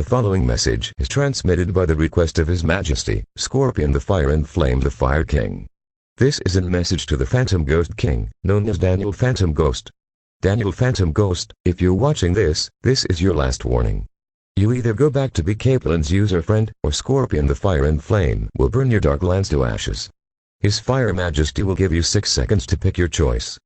The following message is transmitted by the request of His Majesty, Scorpion the Fire and Flame the Fire King. This is a message to the Phantom Ghost King, known as Daniel Phantom Ghost. Daniel Phantom Ghost, if you're watching this is your last warning. You either go back to be Capeland's user friend, or Scorpion the Fire and Flame will burn your dark lands to ashes. His Fire Majesty will give you 6 seconds to pick your choice.